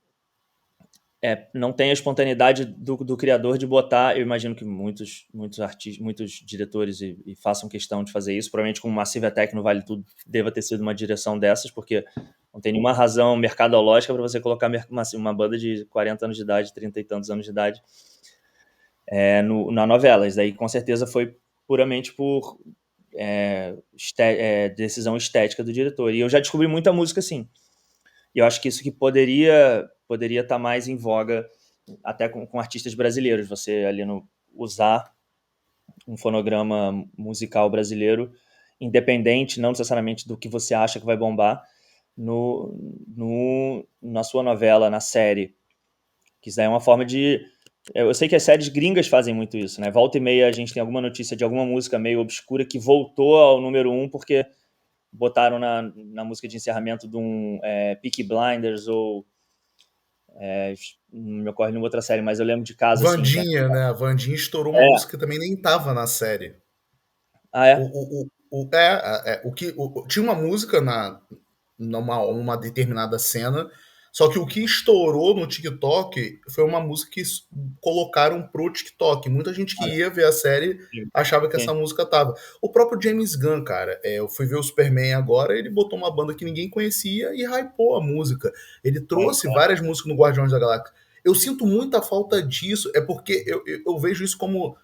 não tem a espontaneidade do criador de botar. Eu imagino que muitos artistas, muitos diretores e façam questão de fazer isso, provavelmente com o Massive Attack no Vale Tudo deva ter sido uma direção dessas, porque não tem nenhuma razão mercadológica para você colocar uma banda de 40 anos de idade, 30 e tantos anos de idade, na novela. Isso daí com certeza foi puramente por decisão estética do diretor. E eu já descobri muita música assim. E eu acho que isso que poderia estar mais em voga até com artistas brasileiros. Você ali usar um fonograma musical brasileiro, independente, não necessariamente do que você acha que vai bombar, na sua novela, na série. Que isso daí é uma forma de. Eu sei que as séries gringas fazem muito isso, né? Volta e meia a gente tem alguma notícia de alguma música meio obscura que voltou ao número 1 porque botaram na música de encerramento de um Peaky Blinders ou não me ocorre nenhuma outra série, mas eu lembro de casos assim. Vandinha, né? A Vandinha estourou uma É. música que também nem tava na série. Ah, é? Tinha uma música numa determinada cena, só que o que estourou no TikTok foi uma música que colocaram pro TikTok. Muita gente que ia ver a série Sim. achava que essa Sim. música tava. O próprio James Gunn, cara, eu fui ver o Superman agora, ele botou uma banda que ninguém conhecia e hypou a música. Ele trouxe várias músicas no Guardiões da Galáxia. Eu sinto muita falta disso, é porque eu vejo isso como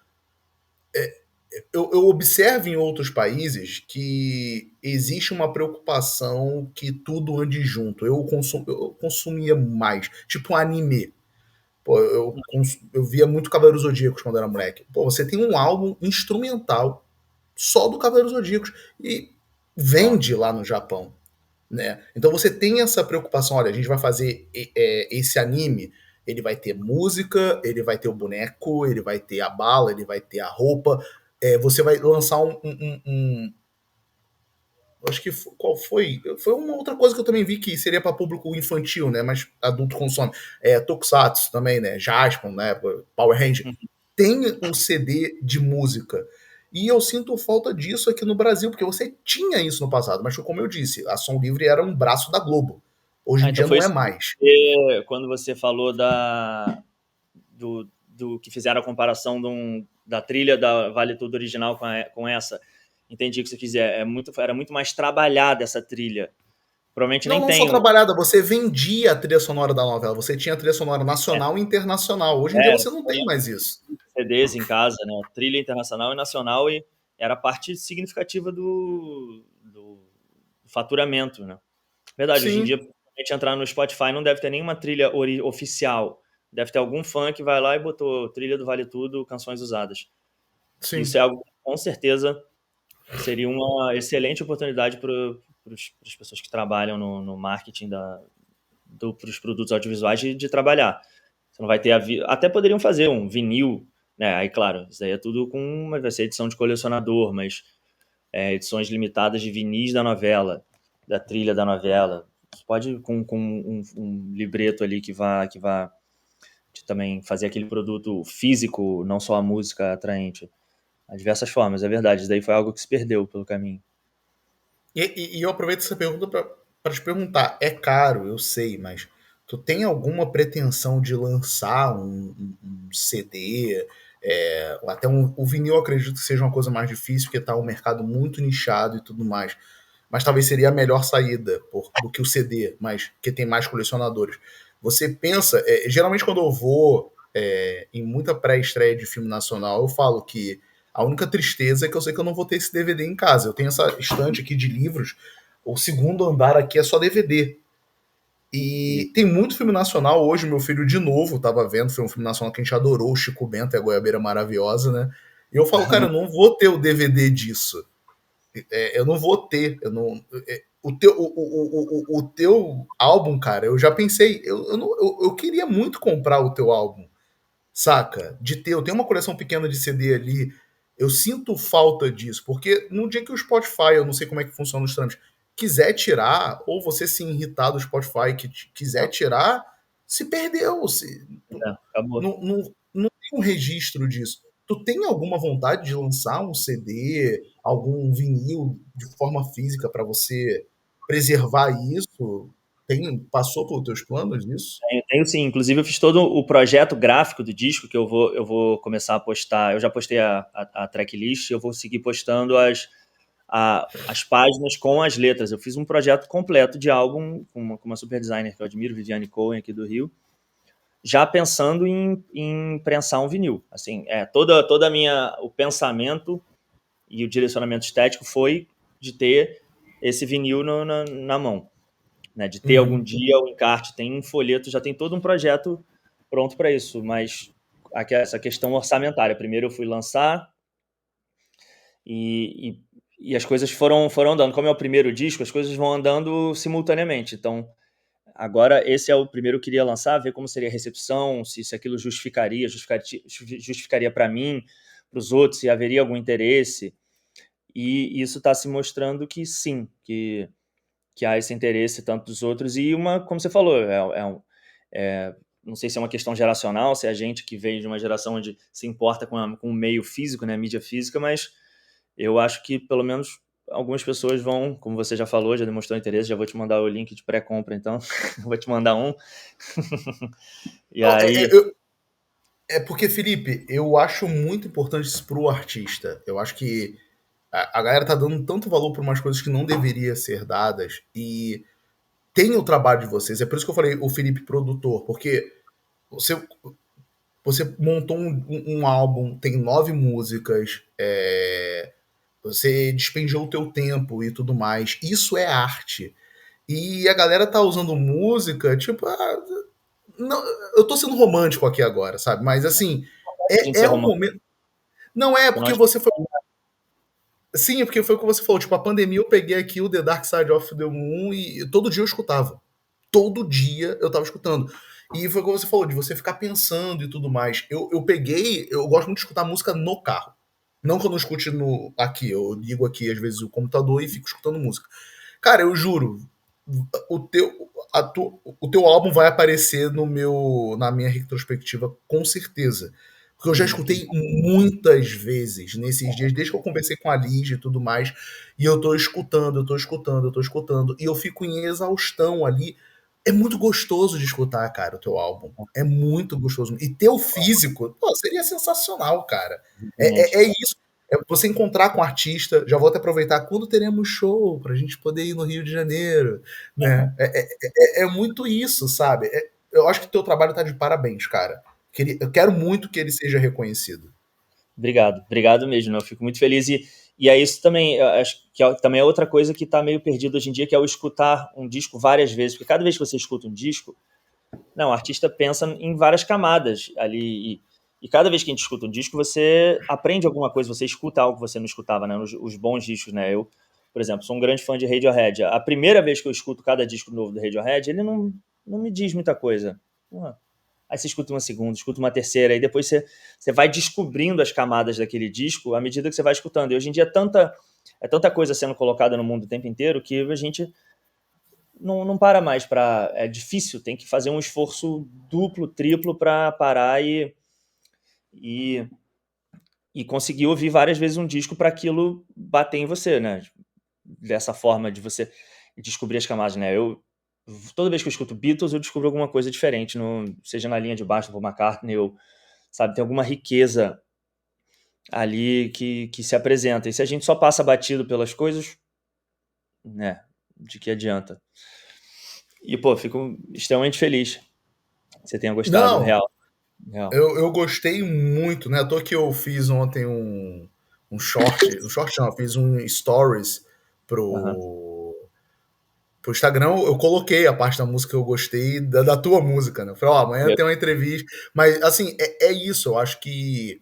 eu observo em outros países que existe uma preocupação que tudo ande junto. Eu consumia mais, tipo um anime. Pô, eu via muito Cavaleiros Zodíacos quando era moleque. Pô, você tem um álbum instrumental só do Cavaleiros Zodíacos e Ó, vende lá no Japão, né? Então você tem essa preocupação, olha, a gente vai fazer esse anime, ele vai ter música, ele vai ter o boneco, ele vai ter a bala, ele vai ter a roupa, você vai lançar acho que qual foi? Foi uma outra coisa que eu também vi que seria para público infantil, né? Mas adulto consome. Tokusatsu também, né? Jaspion, né? Power Ranger. uhum. Tem um CD de música. E eu sinto falta disso aqui no Brasil, porque você tinha isso no passado, mas como eu disse, a Som Livre era um braço da Globo. Hoje Ah, em então dia foi não é isso mais. quando você falou do que fizeram a comparação da trilha da Vale Tudo original com essa. Entendi o que você quiser. Era muito mais trabalhada essa trilha. Provavelmente Não, nem não só tem trabalhada, você vendia a trilha sonora da novela, você tinha a trilha sonora nacional e internacional. Hoje em dia você não tem mais isso. CDs em casa, né? Trilha internacional e nacional, e era parte significativa do faturamento, né? Verdade, hoje em dia, Sim, a gente entrar no Spotify não deve ter nenhuma trilha oficial. Deve ter algum fã que vai lá e botou trilha do Vale Tudo, canções usadas. Isso é sim. algo que, com certeza, seria uma excelente oportunidade para as pessoas que trabalham no marketing para os produtos audiovisuais de trabalhar. Você não vai ter até poderiam fazer um vinil, né? Aí, claro, isso aí é tudo vai ser edição de colecionador, mas edições limitadas de vinis da novela, da trilha da novela. Você pode com um libreto ali que vá também fazer aquele produto físico, não só a música atraente. Há diversas formas, é verdade. Isso daí foi algo que se perdeu pelo caminho. E eu aproveito essa pergunta para te perguntar: é caro, eu sei, mas tu tem alguma pretensão de lançar um CD? Ou até o vinil, eu acredito que seja uma coisa mais difícil, porque está um mercado muito nichado e tudo mais. Mas talvez seria a melhor saída do que o CD, mas que tem mais colecionadores. Você pensa, geralmente quando eu vou em muita pré-estreia de filme nacional, eu falo que a única tristeza é que eu sei que eu não vou ter esse DVD em casa. Eu tenho essa estante aqui de livros, o segundo andar aqui é só DVD. E E tem muito filme nacional. Hoje, meu filho, de novo, estava vendo. Foi um filme nacional que a gente adorou, o Chico Bento e a Goiabeira Maravilhosa, né? E eu falo, cara, eu não vou ter o DVD disso. Eu não vou ter. Eu não, o teu álbum, cara, eu já pensei. Eu queria muito comprar o teu álbum, saca? Eu tenho uma coleção pequena de CD ali. Eu sinto falta disso, porque no dia que o Spotify, eu não sei como é que funciona os trâmites, quiser tirar, ou você se irritar do Spotify que quiser tirar, se perdeu. acabou. Não tem um registro disso. Tu tem alguma vontade de lançar um CD, algum vinil de forma física para você preservar isso? Passou pelos teus planos isso? Tenho sim, inclusive eu fiz todo o projeto gráfico do disco que eu vou começar a postar. Eu já postei a tracklist, eu vou seguir postando as páginas com as letras. Eu fiz um projeto completo de álbum com uma super designer que eu admiro, Viviane Cohen, aqui do Rio, já pensando em prensar um vinil. Assim, toda o pensamento e o direcionamento estético foi de ter esse vinil na mão, né? De ter algum Uhum. dia o encarte, tem um folheto, já tem todo um projeto pronto para isso, mas aqui essa questão orçamentária. Primeiro eu fui lançar e, e as coisas foram andando. Como é o primeiro disco, as coisas vão andando simultaneamente. Então, agora esse é o primeiro que eu queria lançar, ver como seria a recepção, se aquilo justificaria para mim, para os outros, se haveria algum interesse. E isso está se mostrando que sim, que há esse interesse tanto dos outros. E como você falou, não sei se é uma questão geracional, se é a gente que veio de uma geração onde se importa com o meio físico, né, a mídia física, mas eu acho que pelo menos algumas pessoas vão, como você já falou, já demonstrou interesse, já vou te mandar o link de pré-compra, então, vou te mandar um. E Não, aí, porque, Felipe, eu acho muito importante isso pro artista. Eu acho que a galera tá dando tanto valor para umas coisas que não deveria ser dadas. E tem o trabalho de vocês. É por isso que eu falei o Felipe produtor, porque você, você montou um álbum, tem 9 músicas, você despendeu o teu tempo e tudo mais. Isso é arte. E a galera tá usando música, tipo, não, eu tô sendo romântico aqui agora, sabe? Mas assim, A gente ser é um romântico, momento. Não é porque porque nós você foi. Sim, é porque foi o que você falou. Tipo, a pandemia eu peguei aqui o The Dark Side of the Moon e todo dia eu escutava. Todo dia eu tava escutando. E foi o que você falou, de você ficar pensando e tudo mais. Eu peguei, eu gosto muito de escutar música no carro. Não que eu não escute aqui, eu ligo aqui às vezes o computador e fico escutando música. Cara, eu juro, o teu, o teu álbum vai aparecer na minha retrospectiva com certeza. Porque eu já que escutei muitas vezes nesses dias, desde que eu conversei com a Ligia e tudo mais, e eu tô escutando, eu tô escutando, eu tô escutando, e eu fico em exaustão ali. É muito gostoso de escutar, cara, o teu álbum. É muito gostoso. E teu físico, pô, seria sensacional, cara. exatamente. É isso. É você encontrar com o artista. Já vou até aproveitar quando teremos show pra gente poder ir no Rio de Janeiro, né? Aham. É muito isso, sabe? Eu acho que o teu trabalho tá de parabéns, cara. Eu quero muito que ele seja reconhecido. Obrigado, obrigado mesmo, né? Eu fico muito feliz e é isso também, eu acho que também é outra coisa que está meio perdido hoje em dia, que é o escutar um disco várias vezes, porque cada vez que você escuta um disco, não, o artista pensa em várias camadas ali e cada vez que a gente escuta um disco, você aprende alguma coisa, você escuta algo que você não escutava, né? Os bons discos, né? Eu, por exemplo, sou um grande fã de Radiohead. A primeira vez que eu escuto cada disco novo do Radiohead, ele não me diz muita coisa. Aí você escuta uma segunda, escuta uma terceira, e depois você vai descobrindo as camadas daquele disco à medida que você vai escutando. E hoje em dia é tanta coisa sendo colocada no mundo o tempo inteiro que a gente não para mais para. É difícil, tem que fazer um esforço duplo, triplo para parar e, e conseguir ouvir várias vezes um disco para aquilo bater em você, né? Dessa forma de você descobrir as camadas, né? Toda vez que eu escuto Beatles, eu descubro alguma coisa diferente, seja na linha de baixo do Paul McCartney ou, sabe, tem alguma riqueza ali que se apresenta. E se a gente só passa batido pelas coisas, né, de que adianta? E, pô, fico extremamente feliz que você tenha gostado, Não, real, real. eu gostei muito, né? À toa que eu fiz ontem um short não, eu fiz um stories Aham. pro Instagram, eu coloquei a parte da música que eu gostei da tua música, né? Eu falei, ó, amanhã tem uma entrevista. Mas, assim, é isso. Eu acho que.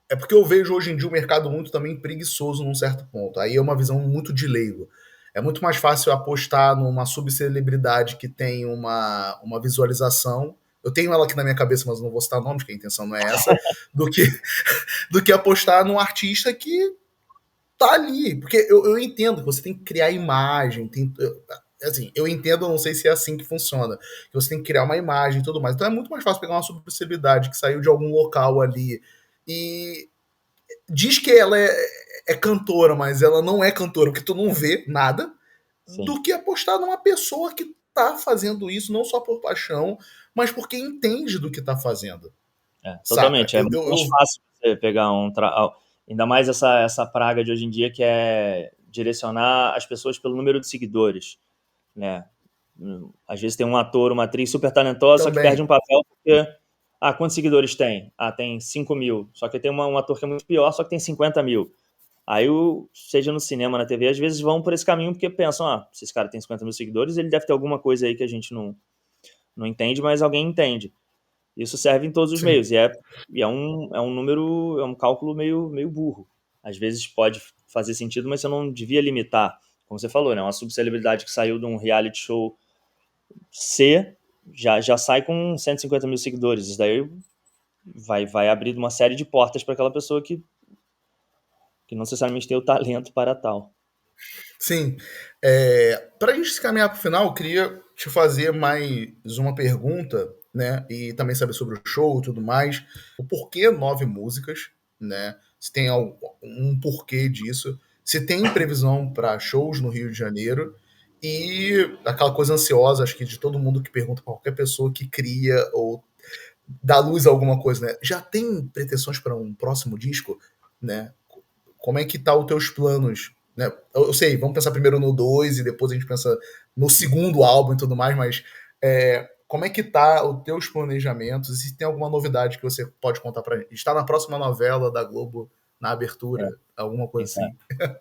É porque eu vejo hoje em dia o mercado muito também preguiçoso num certo ponto. Aí é uma visão muito de leigo. É muito mais fácil apostar numa subcelebridade que tem uma visualização. Eu tenho ela aqui na minha cabeça, mas não vou citar nomes, que a intenção não é essa, do que, do que apostar num artista que tá ali. Porque eu entendo que você tem que criar imagem, assim, eu entendo, eu não sei se é assim que funciona, que você tem que criar uma imagem e tudo mais. Então é muito mais fácil pegar uma subcelebridade que saiu de algum local ali e diz que ela é cantora, mas ela não é cantora, porque tu não vê nada, Sim, do que apostar numa pessoa que tá fazendo isso não só por paixão, mas porque entende do que tá fazendo. Saca? totalmente. É muito mais fácil você pegar ainda mais essa praga de hoje em dia que é direcionar as pessoas pelo número de seguidores, né? Às vezes tem um ator, uma atriz super talentosa, só que perde Também. um papel porque. Ah, quantos seguidores tem? Ah, tem 5 mil. Só que tem um ator que é muito pior, só que tem 50 mil. Aí, seja no cinema, na TV, às vezes vão por esse caminho porque pensam: ah, se esse cara tem 50 mil seguidores, ele deve ter alguma coisa aí que a gente não entende, mas alguém entende. Isso serve em todos os Sim. meios. É um número, é um cálculo meio burro. Às vezes pode fazer sentido, mas você não devia limitar. Como você falou, né? Uma subcelebridade que saiu de um reality show C já sai com 150 mil seguidores. Isso daí vai abrir uma série de portas para aquela pessoa que não necessariamente tem o talento para tal. Sim. Para a gente se caminhar para o final, eu queria te fazer mais uma pergunta, né? E também saber sobre o show e tudo mais. O porquê 9 músicas, né? Se tem um porquê disso. Se tem previsão para shows no Rio de Janeiro. E aquela coisa ansiosa, acho que de todo mundo que pergunta para qualquer pessoa que cria ou dá luz a alguma coisa, né? Já tem pretensões para um próximo disco, né? Como é que tá os teus planos? Né? Eu sei, vamos pensar primeiro no 2 e depois a gente pensa no segundo álbum e tudo mais, mas como é que tá os teus planejamentos? E se tem alguma novidade que você pode contar pra gente? Está na próxima novela da Globo, na É, abertura, alguma quem coisa sabe. assim?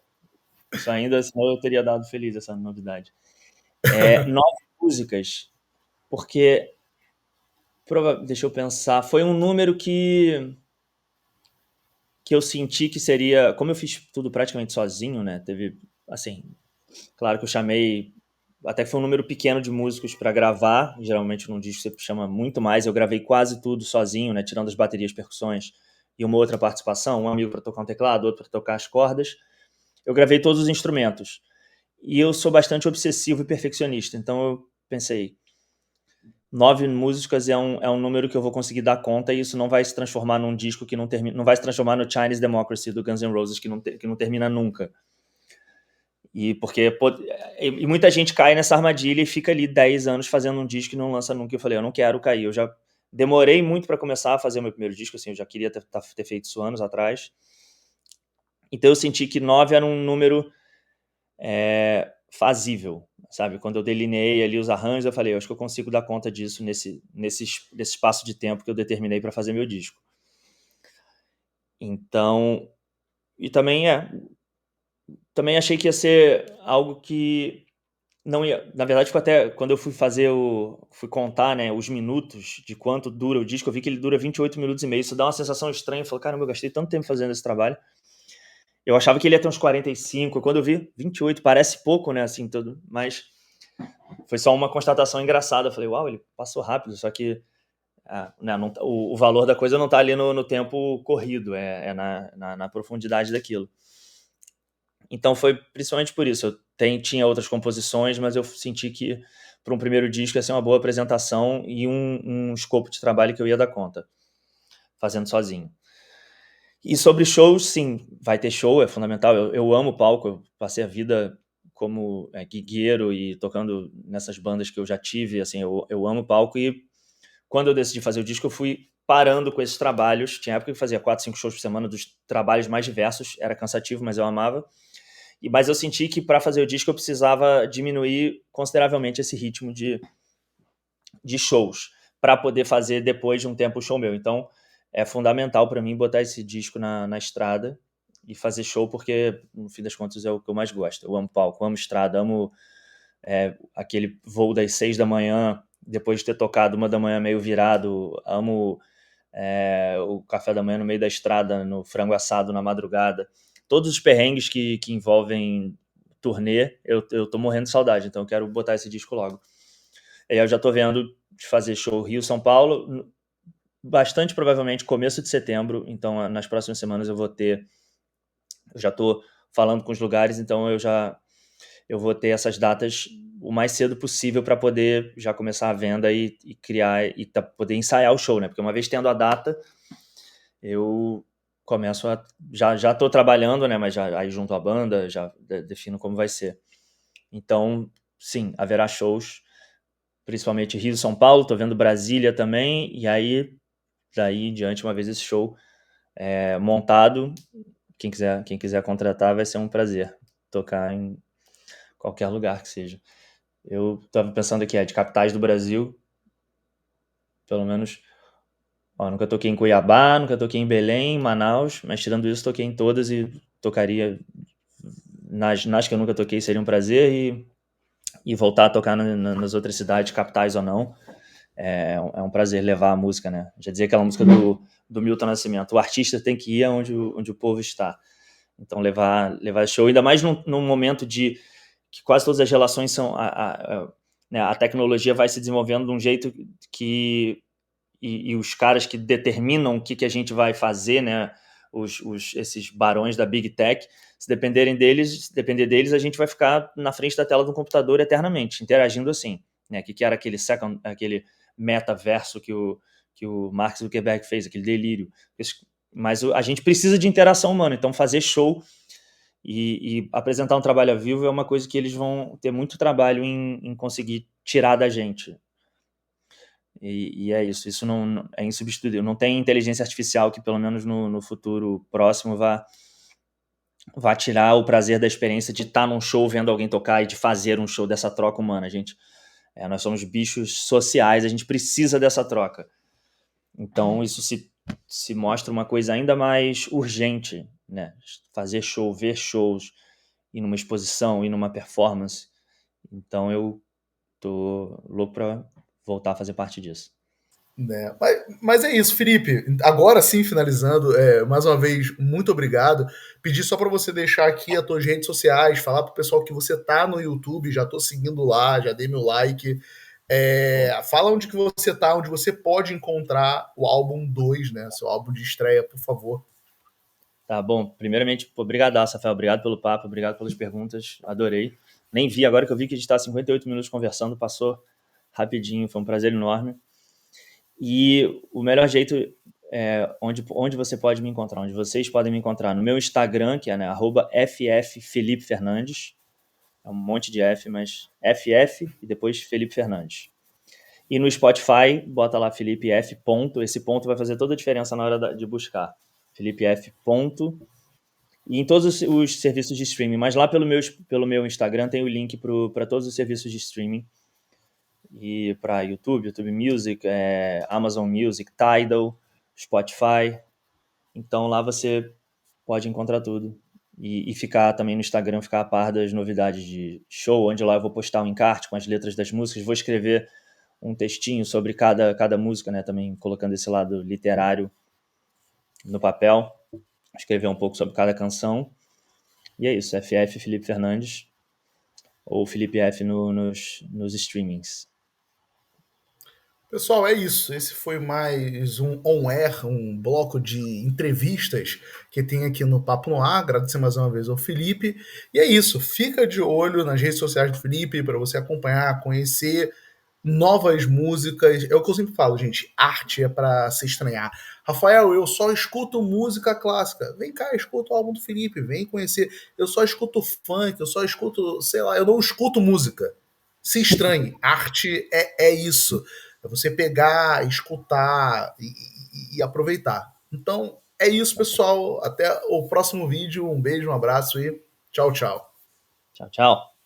Isso ainda, senão eu teria dado feliz essa novidade. 9 músicas, porque deixa eu pensar, foi um número que eu senti que seria, como eu fiz tudo praticamente sozinho, né? Teve, assim, claro que eu chamei, até que foi um número pequeno de músicos para gravar. Geralmente num disco você chama muito mais. Eu gravei quase tudo sozinho, né? Tirando as baterias, percussões e uma outra participação, um amigo para tocar um teclado, outro para tocar as cordas. Eu gravei todos os instrumentos. E eu sou bastante obsessivo e perfeccionista, então eu pensei, 9 músicas é um número que eu vou conseguir dar conta, e isso não vai se transformar num disco que não termina, não vai se transformar no Chinese Democracy do Guns N' Roses, que não termina nunca. E porque e muita gente cai nessa armadilha e fica ali 10 anos fazendo um disco e não lança nunca. Eu falei, eu não quero cair. Eu já demorei muito para começar a fazer o meu primeiro disco, assim, eu já queria ter feito isso anos atrás. Então eu senti que 9 era um número fazível, sabe? Quando eu delineei ali os arranjos, eu falei, eu acho que eu consigo dar conta disso nesse espaço de tempo que eu determinei para fazer meu disco. Então, e também achei que ia ser algo que não ia, na verdade, ficou até quando eu fui contar, né, os minutos de quanto dura o disco, eu vi que ele dura 28 minutos e meio. Isso dá uma sensação estranha. Eu falei, caramba, eu gastei tanto tempo fazendo esse trabalho. Eu achava que ele ia ter uns 45, quando eu vi 28, parece pouco, né, assim, tudo, mas foi só uma constatação engraçada. Eu falei, uau, ele passou rápido, só que né, não, o valor da coisa não está ali no tempo corrido, é na profundidade daquilo. Então foi principalmente por isso. Tinha outras composições, mas eu senti que para um primeiro disco ia ser uma boa apresentação e um escopo de trabalho que eu ia dar conta, fazendo sozinho. E sobre shows, sim, vai ter show, é fundamental. Eu amo palco, eu passei a vida como guigueiro e tocando nessas bandas que eu já tive, assim, eu amo palco. E quando eu decidi fazer o disco, eu fui parando com esses trabalhos. Tinha época que eu fazia 4, 5 shows por semana, dos trabalhos mais diversos, era cansativo, mas eu amava. Mas eu senti que para fazer o disco eu precisava diminuir consideravelmente esse ritmo de shows, para poder fazer depois de um tempo o show meu. Então é fundamental para mim botar esse disco na estrada e fazer show, porque no fim das contas é o que eu mais gosto. Eu amo palco, amo estrada, amo aquele voo das 6 da manhã, depois de ter tocado 1 da manhã meio virado, amo o café da manhã no meio da estrada, no frango assado na madrugada. Todos os perrengues que envolvem turnê, eu tô morrendo de saudade, então eu quero botar esse disco logo. E aí eu já tô vendo de fazer show Rio-São Paulo, bastante provavelmente começo de setembro, então nas próximas semanas eu já tô falando com os lugares, então eu vou ter essas datas o mais cedo possível para poder já começar a venda e criar e poder ensaiar o show, né? Porque uma vez tendo a data, eu começo já estou trabalhando, né? Mas já aí junto à banda, já defino como vai ser. Então, sim, haverá shows, principalmente Rio e São Paulo. Estou vendo Brasília também, e aí daí em diante, uma vez esse show montado, quem quiser contratar, vai ser um prazer tocar em qualquer lugar que seja. Eu estava pensando aqui, de capitais do Brasil, pelo menos. Nunca toquei em Cuiabá, nunca toquei em Belém, Manaus, mas tirando isso, toquei em todas e tocaria nas que eu nunca toquei, seria um prazer, e voltar a tocar nas outras cidades, capitais ou não, é um prazer levar a música, né? Já dizia aquela música do Milton Nascimento, o artista tem que ir onde o povo está. Então levar show, ainda mais num momento de que quase todas as relações são né, a tecnologia vai se desenvolvendo de um jeito que e os caras que determinam o que a gente vai fazer, né, esses barões da Big Tech, se depender deles, a gente vai ficar na frente da tela do computador eternamente, interagindo assim, né, que era aquele metaverso que o Mark Zuckerberg fez, aquele delírio. Mas a gente precisa de interação humana, então fazer show e apresentar um trabalho ao vivo é uma coisa que eles vão ter muito trabalho em conseguir tirar da gente. E é isso não é insubstituível. Não tem inteligência artificial que, pelo menos no futuro próximo, vá tirar o prazer da experiência de estar num show vendo alguém tocar e de fazer um show, dessa troca humana. Nós somos bichos sociais, a gente precisa dessa troca. Então isso se mostra uma coisa ainda mais urgente, né? Fazer show, ver shows, ir numa exposição, ir numa performance. Então eu tô louco para voltar a fazer parte disso. Né? Mas é isso, Felipe. Agora sim, finalizando, mais uma vez, muito obrigado. Pedir só para você deixar aqui as tuas redes sociais, falar pro pessoal que você tá no YouTube, já tô seguindo lá, já dei meu like. Fala onde que você tá, onde você pode encontrar o álbum 2, né? Seu álbum de estreia, por favor. Tá bom, primeiramente, obrigado, Rafael, obrigado pelo papo, obrigado pelas perguntas, adorei. Nem vi, agora que eu vi que a gente está 58 minutos conversando, passou rapidinho, foi um prazer enorme. E o melhor jeito onde você pode me encontrar, onde vocês podem me encontrar, no meu Instagram, que é, né, @FFFelipeFernandes, é um monte de F, mas FF e depois Felipe Fernandes. E no Spotify, bota lá Felipe F. Ponto, esse ponto vai fazer toda a diferença na hora de buscar. Felipe F. Ponto, e em todos os serviços de streaming, mas lá pelo meu Instagram tem o link para todos os serviços de streaming, e para YouTube Music, Amazon Music, Tidal, Spotify. Então lá você pode encontrar tudo. E ficar também no Instagram, ficar a par das novidades de show, onde lá eu vou postar um encarte com as letras das músicas, vou escrever um textinho sobre cada música, né? Também colocando esse lado literário no papel, escrever um pouco sobre cada canção. E é isso, FF Felipe Fernandes ou Felipe F nos streamings. Pessoal, é isso. Esse foi mais um On Air, um bloco de entrevistas que tem aqui no Papo no Ar. Agradecer mais uma vez ao Felipe. E é isso. Fica de olho nas redes sociais do Felipe para você acompanhar, conhecer novas músicas. É o que eu sempre falo, gente. Arte é para se estranhar. Rafael, eu só escuto música clássica. Vem cá, escuta o álbum do Felipe. Vem conhecer. Eu só escuto funk, eu só escuto, sei lá, eu não escuto música. Se estranhe. Arte é isso. É você pegar, escutar e aproveitar. Então, é isso, pessoal. Até o próximo vídeo. Um beijo, um abraço e tchau, tchau. Tchau, tchau.